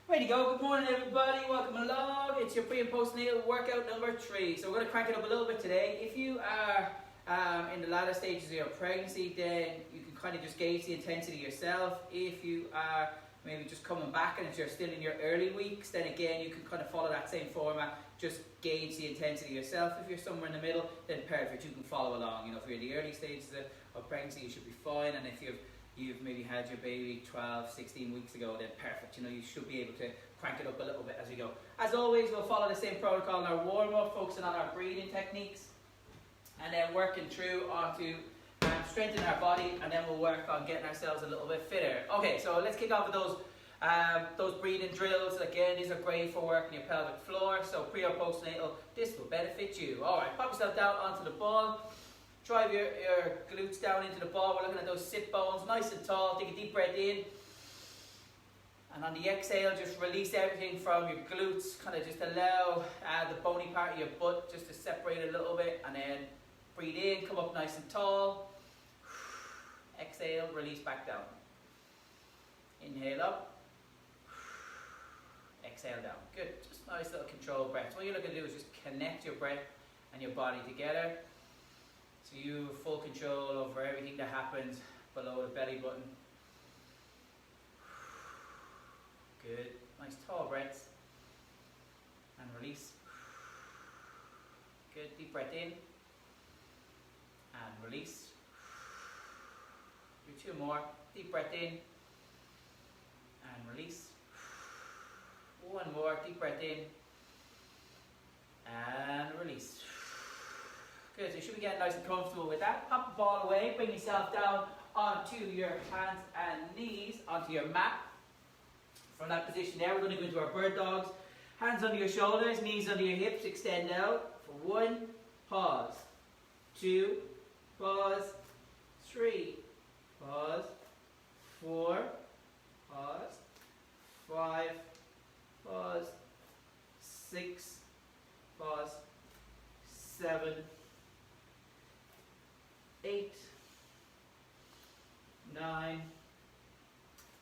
Ready to go. Good morning, everybody. Welcome along. It's your pre and postnatal workout number 3. So we're going to crank it up a little bit today. If you are in the latter stages of your pregnancy, then you can kind of just gauge the intensity yourself. If you are maybe just coming back and you're still in your early weeks, then again you can kind of follow that same format. Just gauge the intensity yourself. If you're somewhere in the middle, then perfect. You can follow along. If you're in the early stages of pregnancy, you should be fine. And if you've maybe had your baby 12, 16 weeks ago, then perfect. You should be able to crank it up a little bit as we go. As always, we'll follow the same protocol in our warm-up, focusing on our breathing techniques, and then working through onto strengthening our body, and then we'll work on getting ourselves a little bit fitter. Okay, so let's kick off with those breathing drills. Again, these are great for working your pelvic floor, so pre or postnatal, this will benefit you. Alright, pop yourself down onto the ball. Drive your glutes down into the ball. We're looking at those sit bones, nice and tall. Take a deep breath in. And on the exhale, just release everything from your glutes. Kind of just allow the bony part of your butt just to separate a little bit. And then breathe in, come up nice and tall. Exhale, release back down. Inhale up. Exhale down. Good. Just nice little controlled breaths. What you're looking to do is just connect your breath and your body together. So you have full control over everything that happens below the belly button. Good. Nice tall breaths. And release. Good. Deep breath in. And release. Do 2 more. Deep breath in. And release. 1 more. Deep breath in. And release. Good, so you should be getting nice and comfortable with that. Pop the ball away, bring yourself down onto your hands and knees, onto your mat. From that position there, we're going to go into our bird dogs. Hands under your shoulders, knees under your hips, extend out. For 1, pause. 2, pause. 3, pause. 4, pause. 5, pause. 6, pause. 7, 8, 9,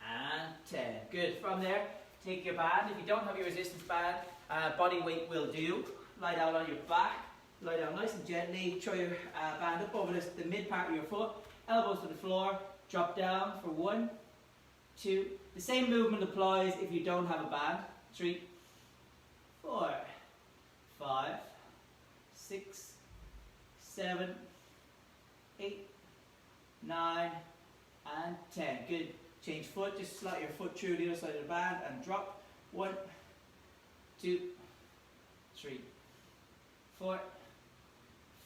and 10. Good. From there, take your band. If you don't have your resistance band, body weight will do. Lie down on your back. Lie down nice and gently. Throw your band up over the mid part of your foot. Elbows to the floor. Drop down for 1, 2. The same movement applies if you don't have a band. 3, 4, 5, 6, 7, 8, 9, and 10. Good. Change foot. Just slide your foot through the other side of the band and drop. 1, 2, 3, 4,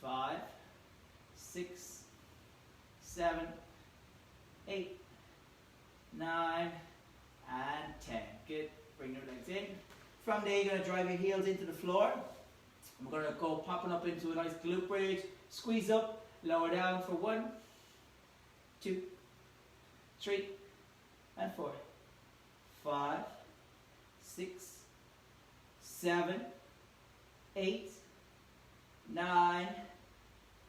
5, 6, 7, 8, 9, and 10. Good. Bring your legs in. From there, you're going to drive your heels into the floor. We're going to go popping up into a nice glute bridge. Squeeze up. Lower down for 1, 2, 3, and 4, 5, 6, 7, 8, 9,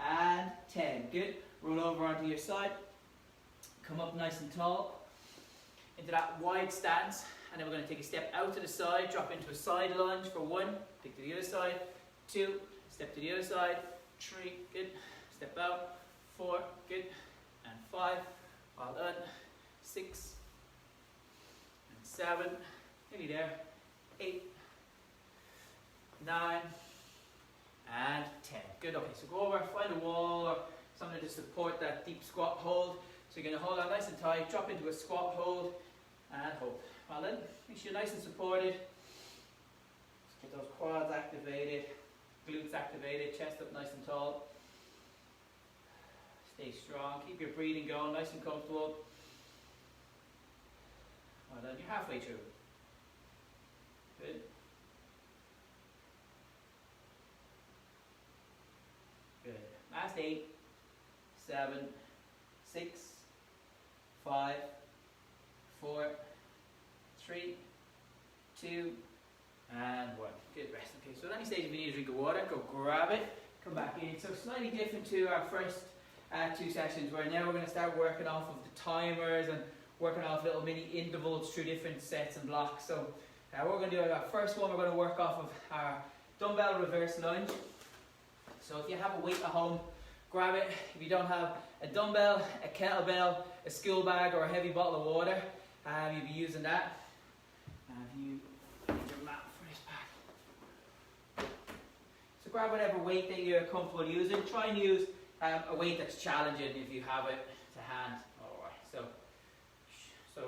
and 10. Good. Roll over onto your side. Come up nice and tall into that wide stance. And then we're going to take a step out to the side. Drop into a side lunge for 1. Take to the other side. 2. Step to the other side. 3. Good. Step out. 4, good, and 5, well done. 6, and 7, nearly there. 8, 9, and 10. Good. Okay, so go over, find a wall or something to support that deep squat hold. So you're going to hold on nice and tight, drop into a squat hold, and hold. Well then, make sure you're nice and supported. Get those quads activated, glutes activated, chest up nice and tall. Stay strong, keep your breathing going, nice and comfortable. Well done, you're halfway through. Good. Good. Last 8, 7, 6, 5, 4, 3, 2, and 1. Good rest. Okay, so at any stage if you need a drink of water, go grab it, come back in. So slightly different to our first 2 sessions, where now we're going to start working off of the timers and working off little mini intervals through different sets and blocks. So We're going to do our first one. We're going to work off of our dumbbell reverse lunge. So if you have a weight at home, grab it. If you don't have a dumbbell, a kettlebell, a school bag, or a heavy bottle of water, you'll be using that. If you need your mat for this back. So grab whatever weight that you're comfortable using. Try and use a weight that's challenging if you have it to hand. Alright, so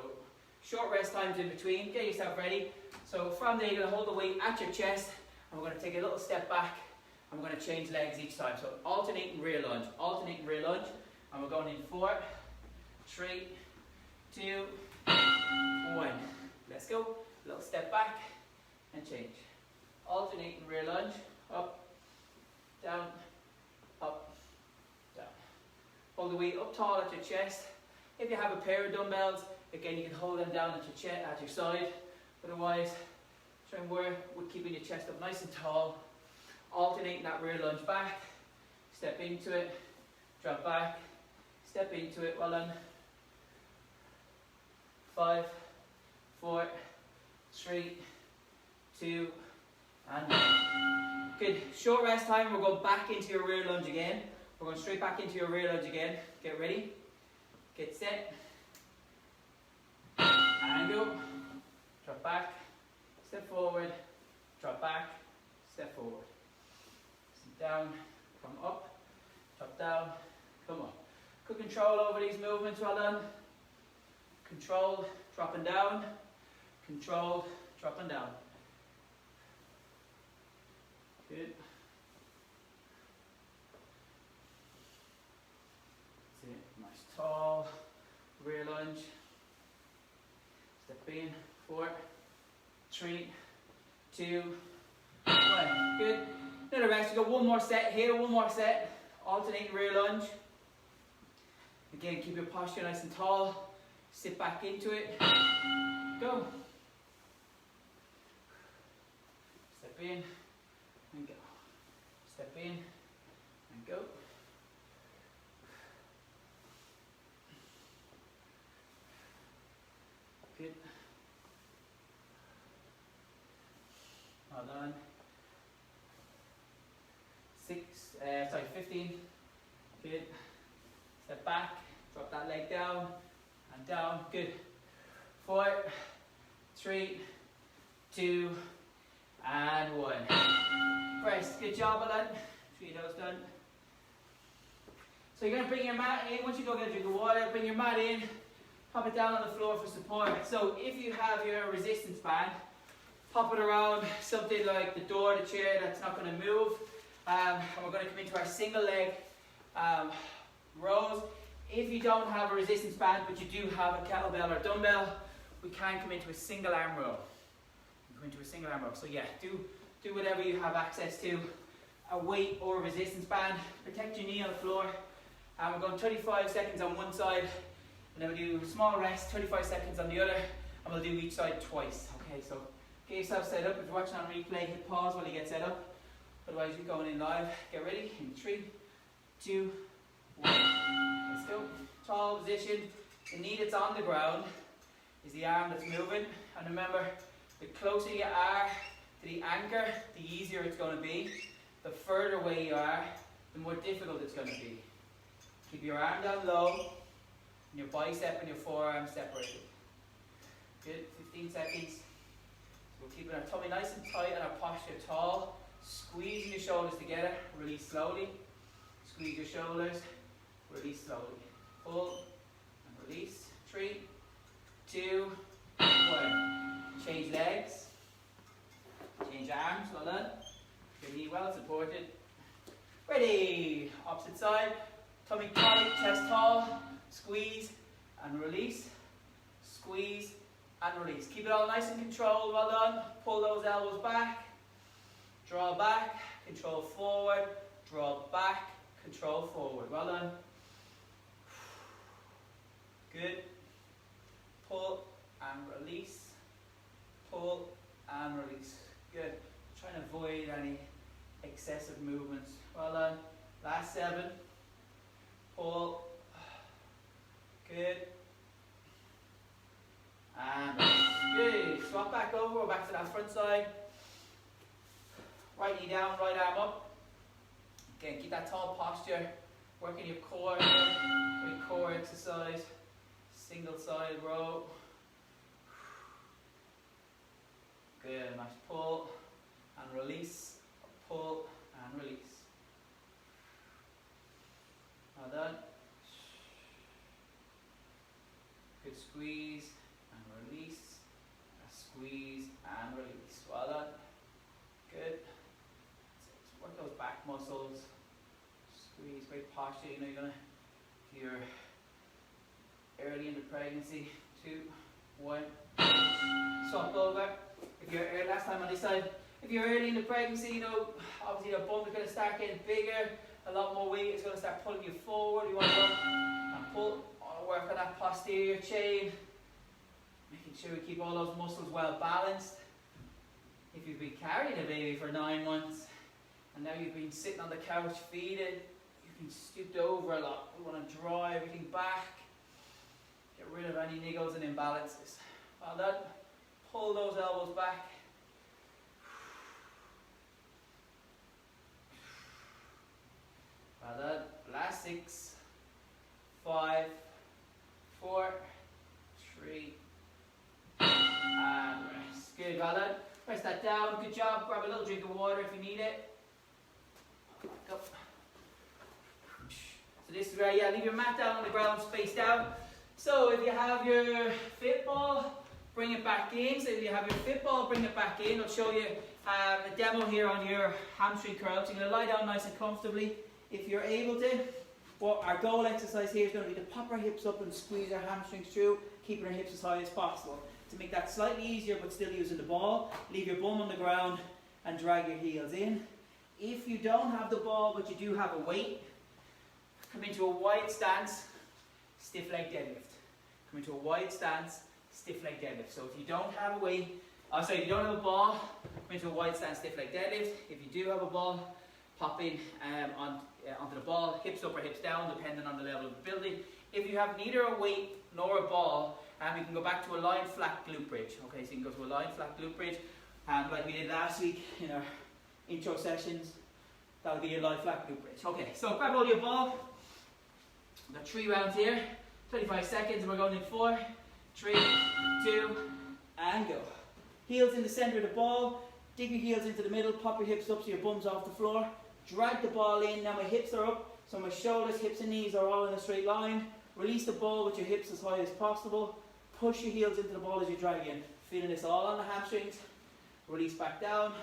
short rest times in between. Get yourself ready. So from there, you're going to hold the weight at your chest, and we're going to take a little step back, and we're going to change legs each time. So alternating rear lunge, and we're going in 4, 3, 2, 1. Let's go. Little step back and change. Alternating rear lunge, up, down, up, down. Hold the weight up tall at your chest. If you have a pair of dumbbells, again, you can hold them down at your chest, at your side. Otherwise, try and work with keeping your chest up nice and tall. Alternating that rear lunge back. Step into it, drop back, step into it. Well done. 5, 4, 3, 2, and 1. Good. Short rest time. We're going back into your rear lunge again. We're going straight back into your rear lunge again. Get ready. Get set. And go. Drop back. Step forward. Drop back. Step forward. Sit down. Come up. Drop down. Come up. Good control over these movements. Well done. Control. Dropping down. Control. Dropping down. Good. That's it. Nice tall rear lunge. Step in. 4, 3, 2, 1. Good. Another rest. You got one more set here. One more set. Alternating rear lunge. Again, keep your posture nice and tall. Sit back into it. Go. Step in and go. Step in and go. Good. Well done. 15. Good. Step back. Drop that leg down and down. Good. 4, 3, 2, and 1. Rest. Good job, well done. 3 of those done. So you're going to bring your mat in. Once you go get a drink of water, bring your mat in. Pop it down on the floor for support. So if you have your resistance band, pop it around something like the door, the chair that's not going to move. And we're going to come into our single leg rows. If you don't have a resistance band, but you do have a kettlebell or dumbbell, we can come into a single arm row. So yeah, do whatever you have access to. A weight or a resistance band. Protect your knee on the floor. And we're going 35 seconds on one side. And then we'll do small rest, 35 seconds on the other. And we'll do each side twice. Okay, so get yourself set up. If you're watching on replay, hit pause while you get set up. Otherwise, you're going in live. Get ready. In 3, 2, 1. Let's go. Tall position. The knee that's on the ground is the arm that's moving. And remember, the closer you are to the anchor, the easier it's going to be. The further away you are, the more difficult it's going to be. Keep your arm down low, and your bicep and your forearm separated. Good. 15 seconds. So we're keeping our tummy nice and tight and our posture tall. Squeezing your shoulders together. Release slowly. Squeeze your shoulders. Release slowly. Pull and release. 3, 2, 1. Change legs. Change arms. Well done. Your knee well supported. Ready. Opposite side. Tummy tight. Chest tall. Squeeze and release. Squeeze and release. Keep it all nice and controlled. Well done. Pull those elbows back. Draw back. Control forward. Draw back. Control forward. Well done. Good. Pull and release. Pull and release. Good. Try and avoid any excessive movements. Well done. Last 7. Pull. Good. And good. Swap Drop back over, back to that front side. Right knee down, right arm up. Again, keep that tall posture. Working your core here. Great core exercise. Single side row. Good, nice pull and release. Pull and release. Well done. Good squeeze and release. A squeeze and release. Well done. Good. Let's work those back muscles. Squeeze, great posture. You know you're gonna, if you're early in the pregnancy, 2, 1. Swap over. If you're last time on this side, if you're early in the pregnancy, you know, obviously your bum is going to start getting bigger. A lot more weight is going to start pulling you forward. You want to go and pull, work on that posterior chain, making sure we keep all those muscles well balanced. If you've been carrying a baby for 9 months and now you've been sitting on the couch feeding, you've been stooped over a lot. We want to draw everything back, get rid of any niggles and imbalances. Well done. Pull those elbows back. Well done. Last 6, 5, 4, 3, and rest. Good, well done. Press that down. Good job. Grab a little drink of water if you need it. Go. So this is where, yeah, leave your mat down on the ground, spaced out. So if you have your fit ball, bring it back in. So if you have your fit ball, bring it back in. I'll show you a demo here on your hamstring curls. You're going to lie down nice and comfortably if you're able to. Well, our goal exercise here is going to be to pop our hips up and squeeze our hamstrings through, keeping our hips as high as possible. To make that slightly easier but still using the ball, leave your bum on the ground and drag your heels in. If you don't have the ball but you do have a weight, come into a wide stance, stiff leg deadlift. Come into a wide stance, stiff leg deadlift. So if you don't have a weight, if you don't have a ball, come into a wide stance, stiff leg deadlift. If you do have a ball, pop in onto the ball, hips up or hips down, depending on the level of the building. If you have neither a weight nor a ball, you can go back to a lying flat glute bridge. Okay, so you can go to a lying flat glute bridge, like we did last week in our intro sessions. That'll be your lying flat glute bridge. Okay, so grab hold of your ball. We've got 3 rounds here, 25 seconds, and we're going in 4, 3, 2, and go. Heels in the center of the ball. Dig your heels into the middle, pop your hips up so your bum's off the floor. Drag the ball in. Now my hips are up, so my shoulders, hips and knees are all in a straight line. Release the ball with your hips as high as possible. Push your heels into the ball as you drag in. Feeling this all on the hamstrings. Release back down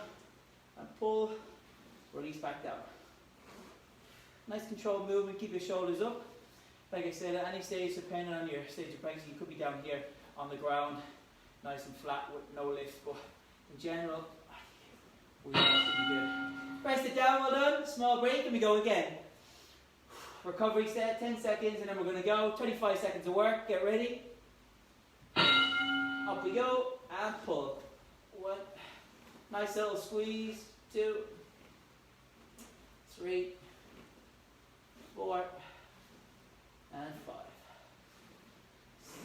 and pull. Release back down. Nice controlled movement. Keep your shoulders up. Like I said, at any stage, depending on your stage of pregnancy, you could be down here on the ground, nice and flat with no lift. But in general, we want to be good. Press it down, well done. Small break and we go again. Recovery set, 10 seconds, and then we're going to go. 25 seconds of work. Get ready. Up we go and pull. 1. Nice little squeeze. 2, 3, 4, and 5.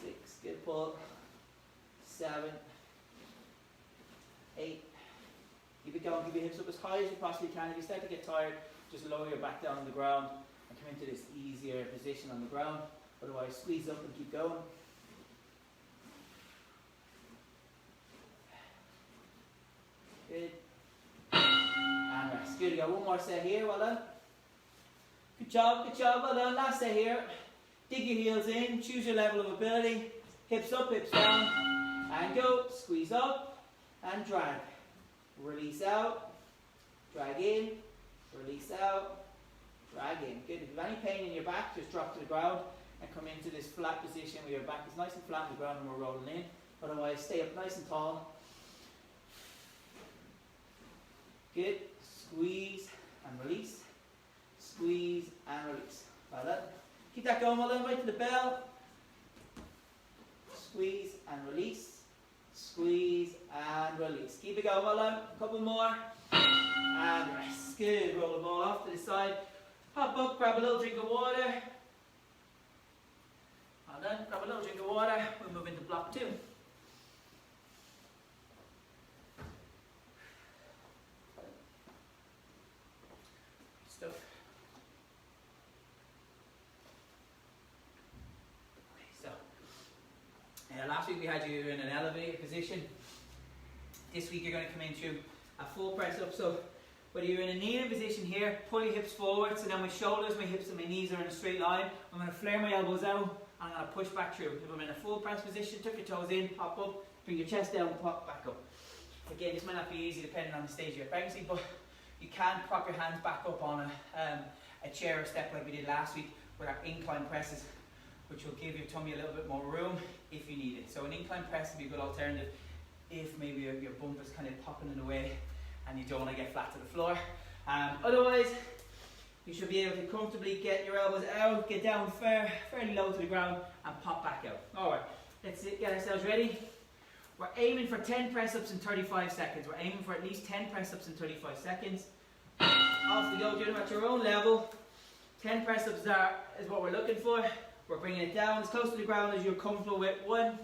6. Good pull. 7, 8. Keep it going. Keep your hips up as high as you possibly can. If you start to get tired, just lower your back down on the ground and come into this easier position on the ground. Otherwise, squeeze up and keep going. Good. And rest. Good. You got one more set here. Well done. Good job. Good job. Well done. Last set here. Dig your heels in. Choose your level of ability. Hips up, hips down. And go. Squeeze up and drag. Release out. Drag in. Release out. Drag in. Good. If you have any pain in your back, just drop to the ground and come into this flat position where your back is nice and flat on the ground and we're rolling in. Otherwise, stay up nice and tall. Good. Squeeze and release. Squeeze and release. Well done. Keep that going, well done. Right to the bell. Squeeze and release. Squeeze and release. Keep it going, well done. A couple more. And rest. Good. Roll the ball off to the side. Hop up, grab a little drink of water. Well done. Grab a little drink of water. We'll move into block 2. Last week we had you in an elevated position. This week you're going to come into a full press up. So whether you're in a kneeling position here, pull your hips forward, so then my shoulders, my hips and my knees are in a straight line. I'm going to flare my elbows out and I'm going to push back through. If I'm in a full press position, tuck your toes in, pop up, bring your chest down, pop back up. Again, this might not be easy depending on the stage of your pregnancy, but you can prop your hands back up on a chair or step like we did last week with our incline presses, which will give your tummy a little bit more room if you need it. So an incline press would be a good alternative if maybe your bump is kind of popping in the way and you don't want to get flat to the floor. Otherwise, you should be able to comfortably get your elbows out, get down fairly low to the ground and pop back out. Alright, let's get ourselves ready. We're aiming for 10 press-ups in 35 seconds. We're aiming for at least 10 press-ups in 35 seconds. Off we go, do them at your own level. 10 press-ups is what we're looking for. We're bringing it down as close to the ground as you're comfortable with. 1,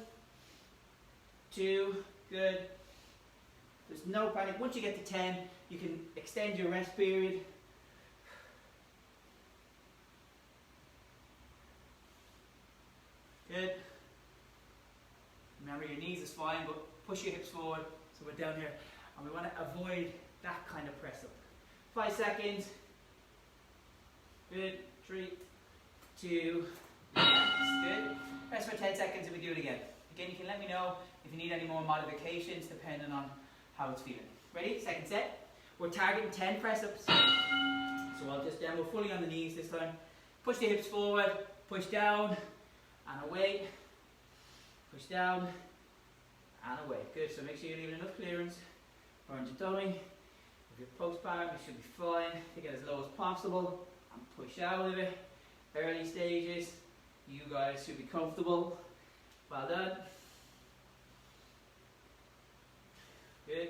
2, good. There's no panic. Once you get to 10, you can extend your rest period. Good. Remember, your knees is fine, but push your hips forward. So we're down here, and we want to avoid that kind of press up. 5 seconds. Good. 3, 2, good. Rest for 10 seconds and we do it again. Again, you can let me know if you need any more modifications depending on how it's feeling. Ready? Second set. We're targeting 10 press-ups. So I'll just demo fully on the knees this time. Push the hips forward, push down and away. Push down and away. Good, so make sure you're leaving enough clearance around your tummy. If you're postpartum, you should be fine. Take it as low as possible and push out of it. Early stages, you guys should be comfortable. Well done. Good.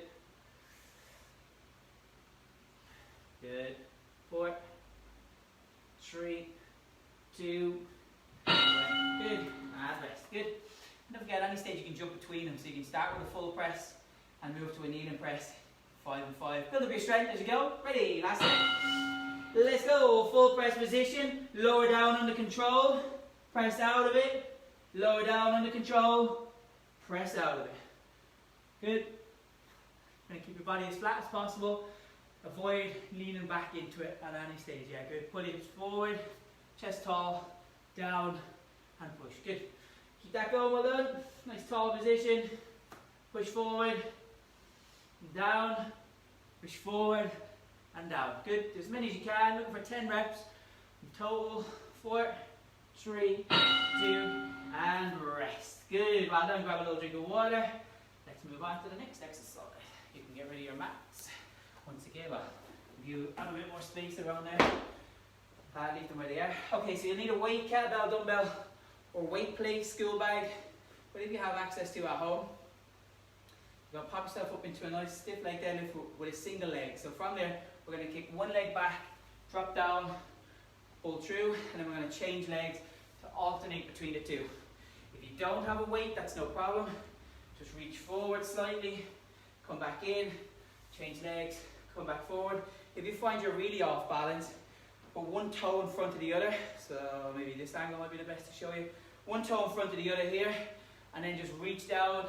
Good. 4, 3, 2, 1. Good. And rest. Good. Don't forget, at any stage you can jump between them, so you can start with a full press and move to a kneeling press. 5 and 5. Build up your strength as you go. Ready? Last set. Let's go. Full press position. Lower down under control. Press out of it. Lower down under control. Press out of it. Good. Going to keep your body as flat as possible. Avoid leaning back into it at any stage. Yeah, good. Pull your hips forward. Chest tall. Down and push. Good. Keep that going, well done. Nice tall position. Push forward. Down. Push forward. And down. Good. Do as many as you can. Looking for 10 reps. In total. 4, 3, 2, and rest. Good. Well done. Grab a little drink of water. Let's move on to the next exercise. You can get rid of your mats. Once again, if you have a bit more space around there, leave them where they are. Okay, so you'll need a weight, kettlebell, dumbbell, or weight plate, school bag, whatever you have access to at home. You're going to pop yourself up into a nice stiff leg deadlift with a single leg. So from there, we're going to kick one leg back, drop down, pull through, and then we're going to change legs to alternate between the two. If you don't have a weight, that's no problem. Just reach forward slightly, come back in, change legs, come back forward. If you find you're really off balance, put one toe in front of the other. So maybe this angle might be the best to show you. One toe in front of the other here, and then just reach down,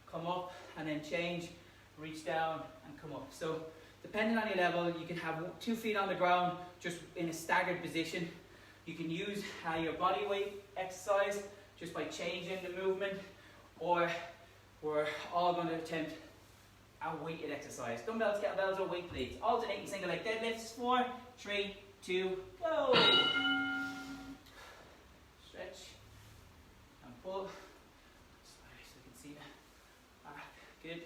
come up, and then change, reach down, and come up. So depending on your level, you can have 2 feet on the ground, just in a staggered position. You can use your body weight exercise just by changing the movement, or we're all going to attempt a weighted exercise. Dumbbells, kettlebells, or weight plates. Alternating single leg deadlifts. 4, 3, 2, go. Stretch and pull. Sorry, so you can see that. Back, good.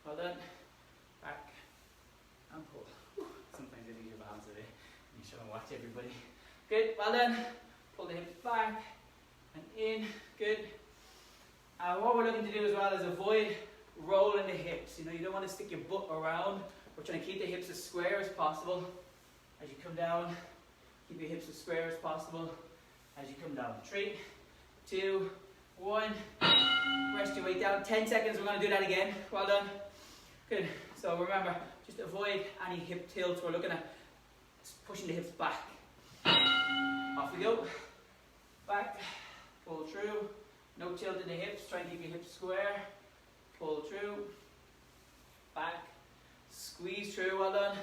Well done. Back and pull. Sometimes you lose your balance a bit. You should watch everybody. Good. Well done. Pull the hips back and in. Good. What we're looking to do as well is avoid rolling the hips. You know, you don't want to stick your butt around. We're trying to keep the hips as square as possible. As you come down, keep your hips as square as possible. As you come down. 3, 2, 1. Rest your weight down. 10 seconds. We're going to do that again. Well done. Good. So remember, just avoid any hip tilts. We're looking at pushing the hips back. Off we go. Back. Pull through. No tilt in the hips, try and keep your hips square. Pull through. Back. Squeeze through, well done.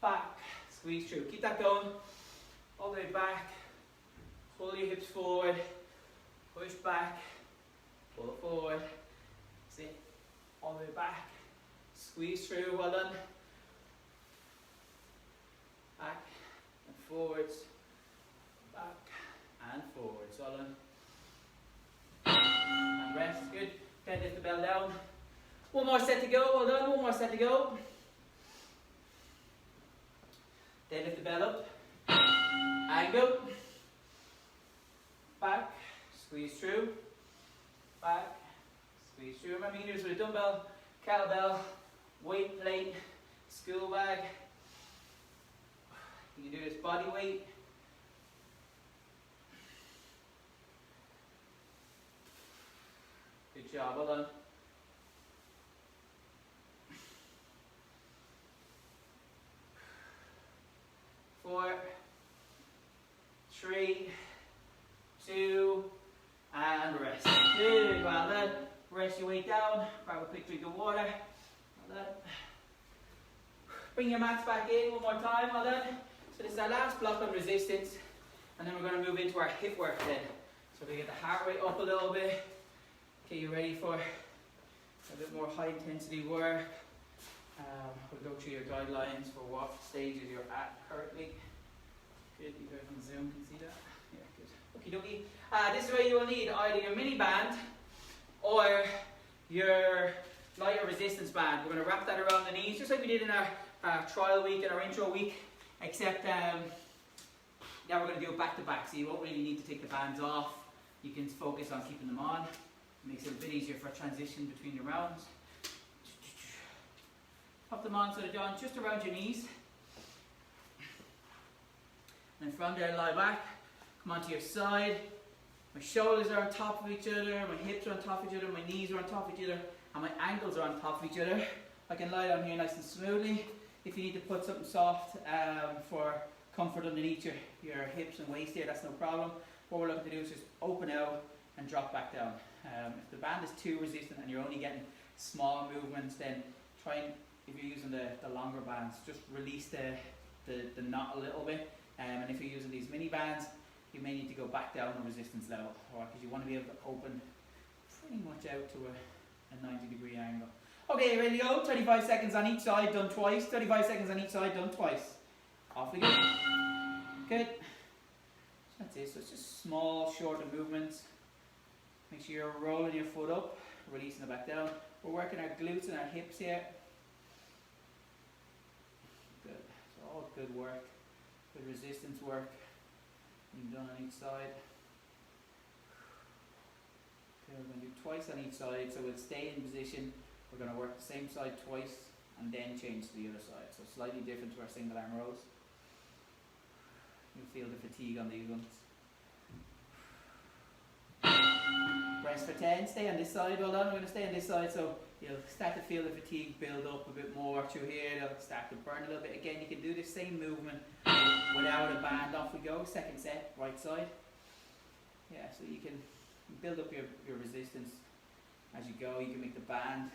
Back. Squeeze through. Keep that going. All the way back. Pull your hips forward. Push back. Pull forward. That's it. All the way back. Squeeze through, well done. Back and forwards. Back and forwards, well done. And rest, good. Then lift the bell down. One more set to go, well done. One more set to go. Then lift the bell up. Angle. Back. Squeeze through. Back. Squeeze through. Remember you can do this with a dumbbell, kettlebell, weight plate, school bag. You can do this body weight. Good job, well done. 4, 3, 2, and rest. Good, well done. Rest your weight down, grab a quick drink of water. Well done. Bring your mats back in one more time, well done. So this is our last block of resistance, and then we're going to move into our hip work then. So we get the heart rate up a little bit, get you ready for a bit more high intensity work. We'll go through your guidelines for what stages you're at currently. Good, you guys on Zoom can see that? Yeah, good. Okie dokie. This is where you will need either your mini band or your lighter resistance band. We're going to wrap that around the knees, just like we did in our trial week and our intro week, except now we're going to do it back to back, so you won't really need to take the bands off. You can focus on keeping them on. It makes it a bit easier for transition between your rounds. Pop them on so they're done just around your knees. And then from there, lie back. Come onto your side. My shoulders are on top of each other, my hips are on top of each other, my knees are on top of each other, and my ankles are on top of each other. I can lie down here nice and smoothly. If you need to put something soft for comfort underneath your hips and waist here, that's no problem. What we're looking to do is just open out and drop back down. If the band is too resistant and you're only getting small movements, then try and, if you're using the longer bands, just release the knot a little bit. And if you're using these mini bands, you may need to go back down a resistance level, because you want to be able to open pretty much out to a 90-degree angle. Okay, ready to go? 35 seconds on each side, done twice. 35 seconds on each side, done twice. Off we go. Good. That's it. So it's just small, shorter movements. Make sure you're rolling your foot up, releasing it back down. We're working our glutes and our hips here. Good. So all good work. Good resistance work. Being done on each side. Okay, we're going to do twice on each side, so we'll stay in position. We're going to work the same side twice and then change to the other side. So slightly different to our single arm rows. You'll feel the fatigue on these ones. Rest for 10. Stay on this side. Well done. We're going to stay on this side, so you'll start to feel the fatigue build up a bit more through here. It'll start to burn a little bit. Again, you can do this same movement without a band. Off we go. Second set, right side. Yeah, so you can build up your resistance as you go. You can make the band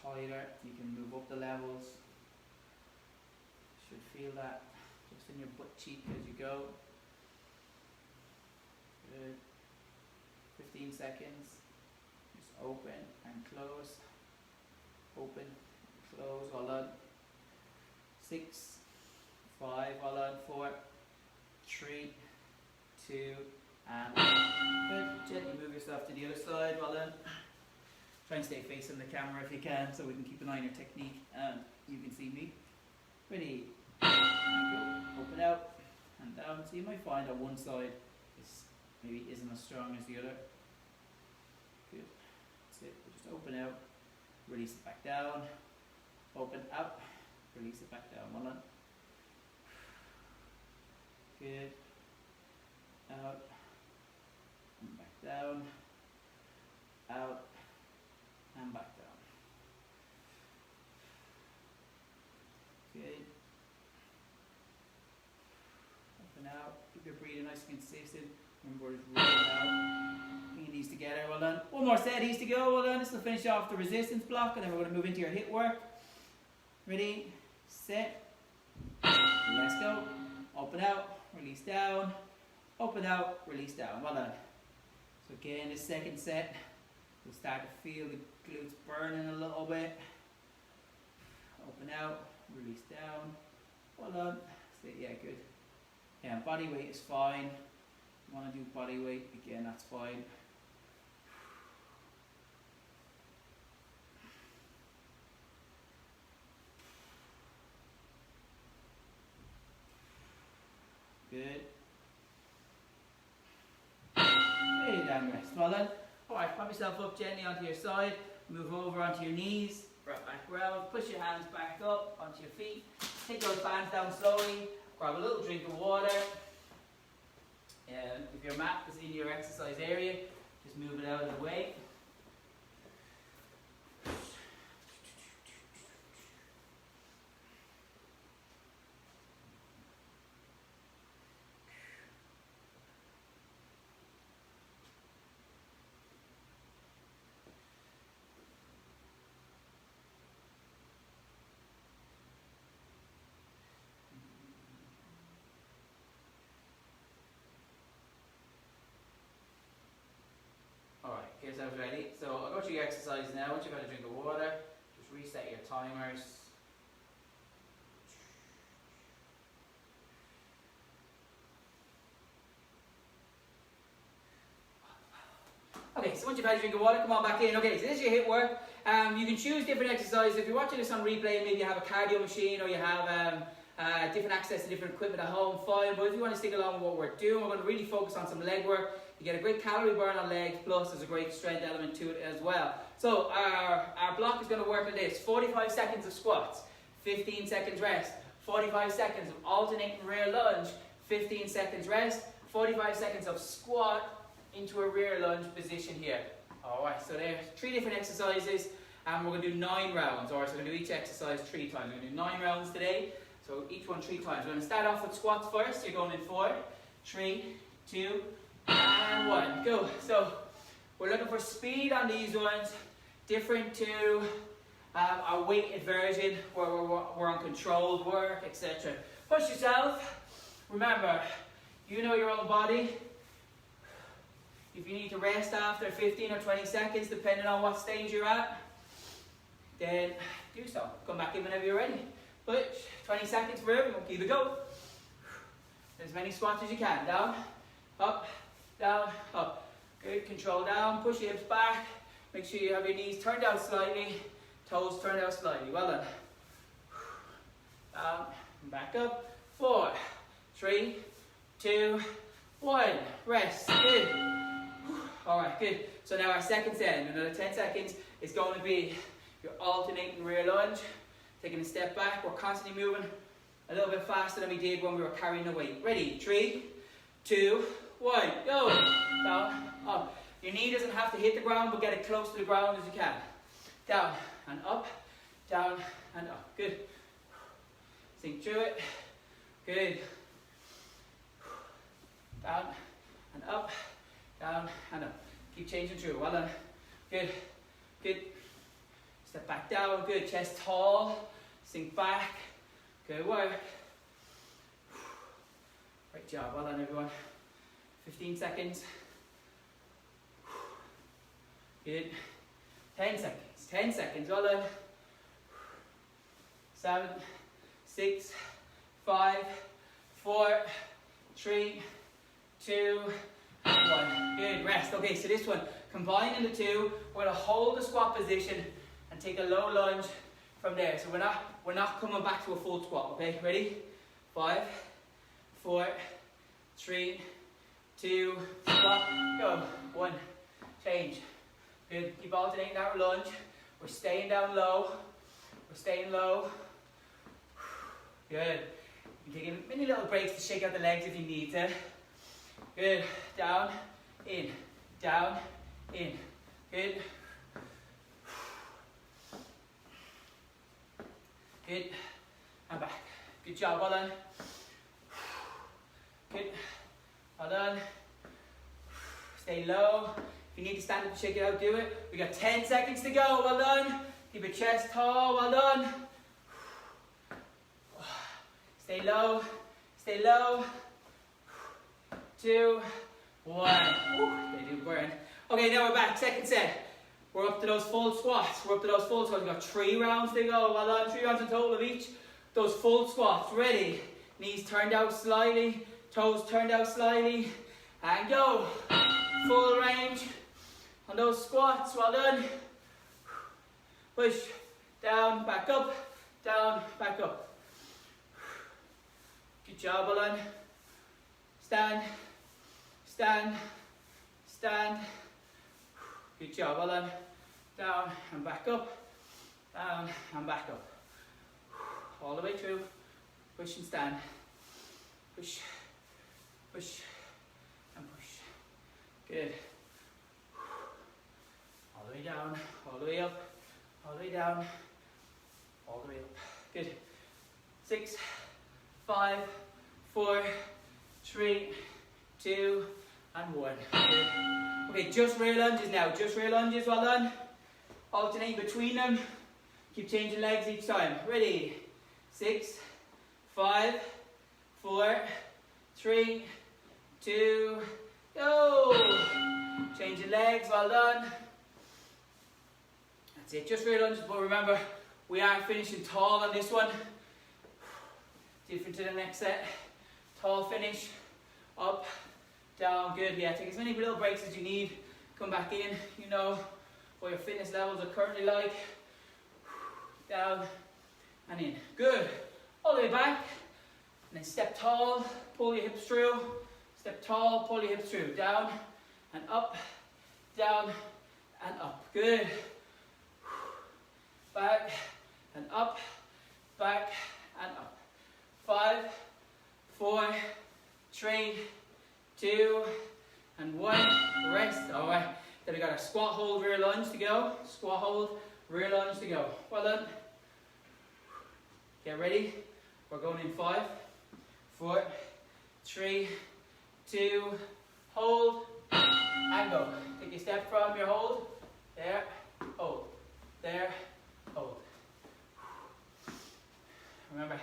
tighter. You can move up the levels. You should feel that just in your butt cheek as you go. Good. 15 seconds. Just open and close. Open, close, well done. 6, 5, well done. 4, 3, 2, and good. Gently move yourself to the other side, well done. Try and stay facing the camera if you can, so we can keep an eye on your technique and you can see me. Ready? And go. Open out and down. So you might find that one side maybe isn't as strong as the other. Good. That's it. Just open out, release it back down, open up, release it back down. Well done. Good. Out and back down. Out and back down. Good. Open out. Keep your breathing nice and consistent. Remember, it's rolling out. Bringing these together. Well done. One more set, these to go. Well done. This will finish off the resistance block, and then we're going to move into your hip work. Ready, set, let's go. Open out, release down. Open out, release down. Well done. So again, the second set, you'll start to feel the glutes burning a little bit. Open out, release down. Well done. Yeah, good. Yeah, body weight is fine. You want to do body weight, again, that's fine. Good. Hey, down rest. Well done. Alright, prop yourself up gently onto your side. Move over onto your knees. Right back round. Push your hands back up onto your feet. Take those bands down slowly. Grab a little drink of water. If your mat is in your exercise area, just move it out of the way. Alright, here's how it's ready. So I'll go through your exercise now. Once you've had a drink of water, just reset your timers. Okay, so once you've had a drink of water, come on back in. Okay, so this is your hip work. You can choose different exercises. If you're watching this on replay, maybe you have a cardio machine or you have different access to different equipment at home, fine. But if you want to stick along with what we're doing, we're going to really focus on some leg work. You get a great calorie burn on legs, plus there's a great strength element to it as well. So our block is going to work like this: 45 seconds of squats, 15 seconds rest, 45 seconds of alternating rear lunge, 15 seconds rest, 45 seconds of squat into a rear lunge position here. Alright, so there's 3 different exercises, and we're going to do 9 rounds. Alright, so we're going to do each exercise 3 times. We're going to do 9 rounds today, so each one 3 times. We're going to start off with squats first. You're going in 4, 3, 2, and 1. Go. So we're looking for speed on these ones, different to our weighted version where we're on controlled work, etc. Push yourself. Remember, you know your own body. If you need to rest after 15 or 20 seconds, depending on what stage you're at, then do so. Come back in whenever you're ready. Push. 20 seconds for everyone. Keep it going. As many squats as you can. Down, up, down, up. Good. Control down. Push your hips back. Make sure you have your knees turned out slightly. Toes turned out slightly. Well done. Down and back up. 4, 3, 2, 1. Rest. Good. Alright, good. So now our second set, in another 10 seconds, is going to be your alternating rear lunge. Taking a step back. We're constantly moving a little bit faster than we did when we were carrying the weight. Ready? 3, 2, 1. Go. Down, up. Your knee doesn't have to hit the ground, but get it close to the ground as you can. Down and up. Down and up. Good. Sink through it. Good. Down and up. Down and up. Keep changing through. Well done. Good. Good. Step back down. Good. Chest tall. Sink back. Good work. Great job. Well done, everyone. 15 seconds. Good. 10 seconds. 10 seconds. Well done. 7, 6, 5, 4, 3, 2, 1. Good. Rest. Okay, so this one, combining the two, we're going to hold the squat position and take a low lunge from there. So we're not coming back to a full squat. Okay, ready? 5, 4, 3, 2, squat, go. 1. Change. Good. Keep alternating that lunge. We're staying down low. We're staying low. Good. You can take many little breaks to shake out the legs if you need to. Good. Down, in, down, in. Good. Good. And back. Good job. Well done. Good. Well done. Stay low. If you need to stand up and shake it out, do it. We got 10 seconds to go. Well done. Keep your chest tall. Well done. Stay low. Stay low. 2, 1. They do burn. Okay, now we're back. Second set. We're up to those full squats. We've got 3 rounds to go. Well done. 3 rounds in total of each. Those full squats. Ready. Knees turned out slightly. Toes turned out slightly. And go. Full range on those squats. Well done. Push. Down, back up. Down, back up. Good job, well done. Stand. Stand. Stand. Good job, well done. Down and back up. Down and back up. All the way through. Push and stand. Push. Push. And push. Good. All the way down. All the way up. All the way down. All the way up. Good. 6, 5, 4, 3, 2, and 1. Good. Okay, just rear lunges now. Just rear lunges, well done. Alternate between them. Keep changing legs each time. Ready? 6, 5, 4, 3, 2, go. Changing legs, well done. That's it, just rear lunges, but remember, we are finishing tall on this one. Different to the next set. Tall finish. Up, down, good. Yeah, take as many little breaks as you need. Come back in, you know what your fitness levels are currently like. Down and in. Good. All the way back. And then step tall, pull your hips through. Step tall, pull your hips through. Down and up, down and up. Good. Back and up, back and up. 5, 4, 3, 2, and 1. Rest. All right. Then we got our squat, hold, rear lunge to go. Squat, hold, rear lunge to go. Well done. Get ready. We're going in 5, 4, 3, 2, hold, and go. Take a step from your hold. There, hold. There, hold. Remember,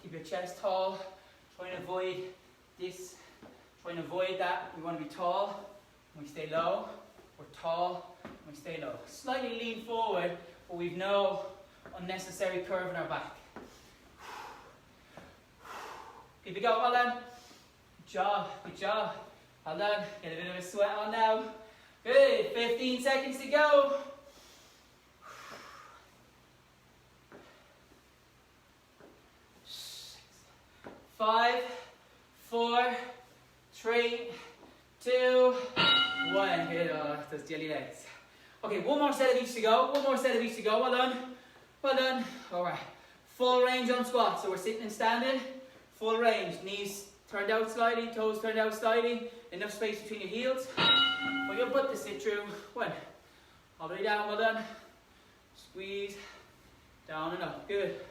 keep your chest tall. Try and avoid this. Try and avoid that. We want to be tall. We stay low. We're tall. We stay low. Slightly lean forward, but we've no unnecessary curve in our back. Keep it going, well done. Good job, good job. Well done. Get a bit of a sweat on now. Good, 15 seconds to go. 5, 4, 3, 2, 1. Good, those jelly legs. Okay, one more set of each to go. One more set of each to go. Well done. Well done. All right. Full range on squats. So we're sitting and standing. Full range. Knees turned out slightly. Toes turned out slightly. Enough space between your heels. Put your butt to sit through. 1. All the way down. Well done. Squeeze. Down and up. Good.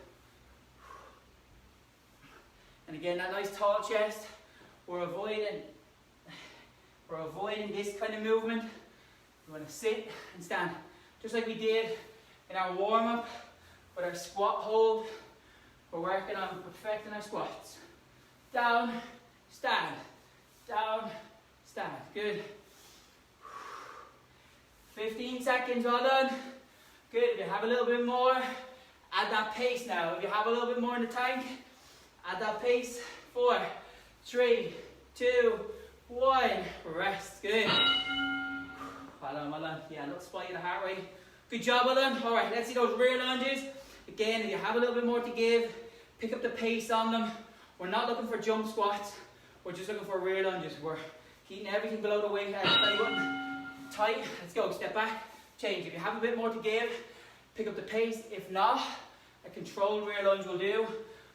And again, that nice tall chest. We're avoiding this kind of movement. We want to sit and stand, just like we did in our warm-up with our squat hold. We're working on perfecting our squats. Down, stand, down, stand. Good. 15 seconds, well done. Good, if you have a little bit more, add that pace now. If you have a little bit more in the tank, add that pace. 4, 3, 2, 1. Rest. Good. Well done, well done. Yeah, a little spike in the heart rate. Good job, well done. Alright, let's see those rear lunges. Again, if you have a little bit more to give, pick up the pace on them. We're not looking for jump squats. We're just looking for rear lunges. We're keeping everything below the waist. Tight. Let's go. Step back. Change. If you have a bit more to give, pick up the pace. If not, a controlled rear lunge will do.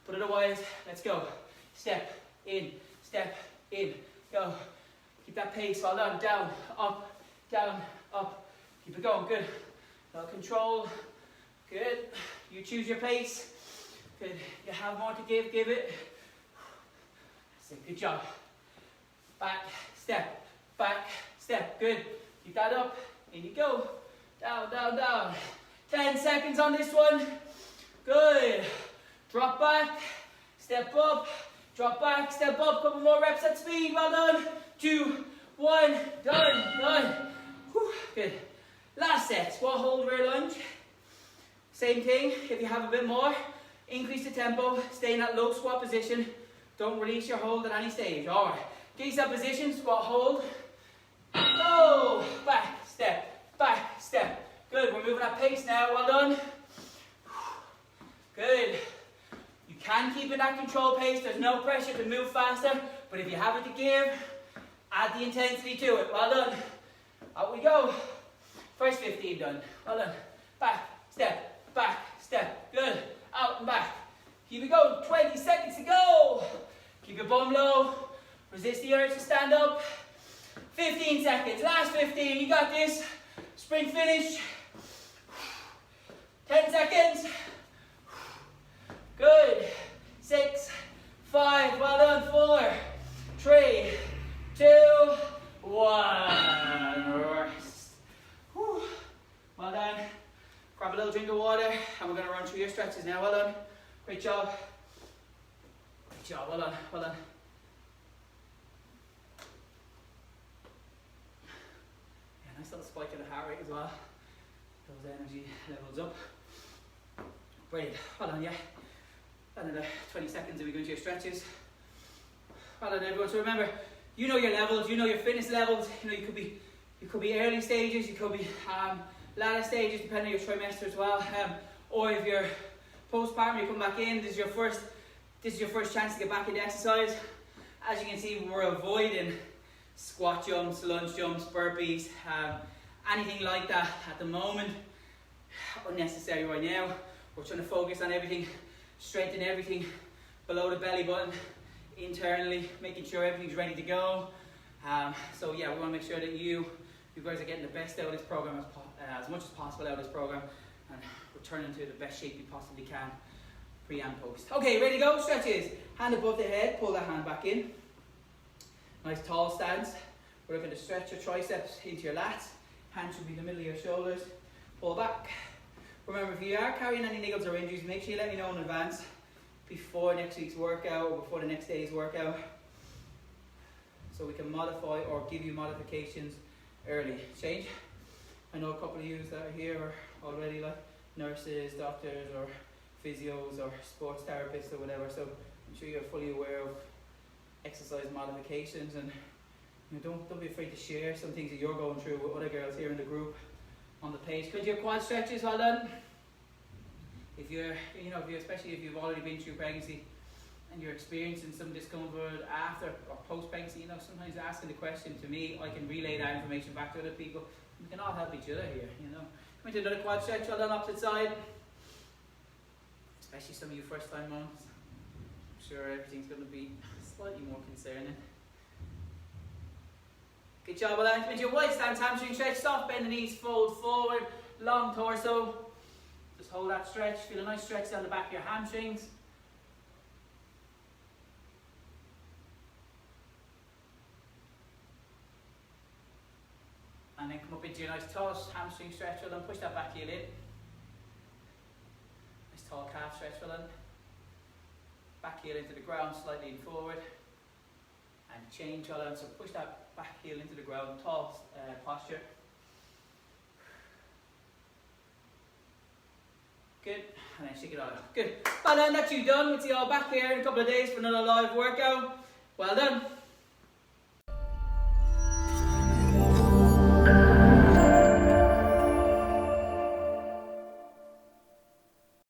But otherwise, let's go. Step in. Step in. Go. Keep that pace. Well done. Down. Up. Down. Up. Keep it going. Good. No control. Good. You choose your pace. Good. You have more to give. Give it. That's it. Good job. Back. Step. Back. Step. step. Good. Keep that up. In you go. Down, down, down. 10 seconds on this one. Good. Drop back. Step up. Drop back. Step up. Couple more reps at speed. Well done. 2, 1. Done. Whew. Good. Last set. Squat, hold, rear lunge. Same thing. If you have a bit more, increase the tempo. Stay in that low squat position. Don't release your hold at any stage. Alright. Get yourself position. Squat, hold. Go. Back. Step. Back. Step. Good. We're moving at pace now. Well done. Good. You can keep in that control pace. There's no pressure to move faster. But if you have it to give, add the intensity to it. Well done. Out we go. First 15 done. Well done. Back. Step. Back. Step. Good. Out and back. Keep it going. 20 seconds to go. Keep your bum low. Resist the urge to stand up. 15 seconds. Last 15. You got this. Sprint finish. 10 seconds. Good. 6, 5. Well done. 4, 3, 2, 1. Rest. Whew. Well done. Grab a little drink of water and we're going to run through your stretches now. Well done. Great job. Great job. Well done. Well done. Yeah, nice little spike in the heart rate as well. Those energy levels up. Brilliant. Well done, yeah. Another 20 seconds and we go into your stretches. Well done, everyone. So remember, you know your levels, you know your fitness levels. You know, you could be early stages, you could be latter stages, depending on your trimester as well. Or if you're postpartum, you come back in. This is your first chance to get back into exercise. As you can see, we're avoiding squat jumps, lunge jumps, burpees, anything like that at the moment. Unnecessary right now. We're trying to focus on everything, strengthen everything below the belly button, internally, making sure everything's ready to go. So yeah, we want to make sure that you guys are getting the best out of this program as much as possible out of this program, and returning to the best shape you possibly can, pre and post. Okay, ready to go? Stretches. Hand above the head, pull that hand back in. Nice tall stance. We're looking to stretch your triceps into your lats. Hands should be in the middle of your shoulders. Pull back. Remember, if you are carrying any niggles or injuries, make sure you let me know in advance before next week's workout or before the next day's workout, so we can modify or give you modifications early. Change. I know a couple of you that are here are already like nurses, doctors, or physios, or sports therapists, or whatever. So I'm sure you're fully aware of exercise modifications, and don't be afraid to share some things that you're going through with other girls here in the group on the page. Could your quad stretches, well done. If you're, especially if you've already been through pregnancy and you're experiencing some discomfort after or post-pregnancy, sometimes asking the question to me, I can relay that information back to other people. We can all help each other here, Come into another quad stretch, well done, opposite side. Especially some of you first-time moms. I'm sure everything's going to be slightly more concerning. Good job, well done. Come into your wide stance, hamstring stretch, soft bend the knees, fold forward, long torso. Just hold that stretch, feel a nice stretch down the back of your hamstrings. And then come up into your nice tall hamstring stretch, well done. Push that back heel in. Nice tall calf stretch, well done. Back heel into the ground, slightly forward. And change, well done. So push that back heel into the ground, tall posture. Good, and then shake it all out. Good. Well done, that's you done. We'll see you all back here in a couple of days for another live workout. Well done.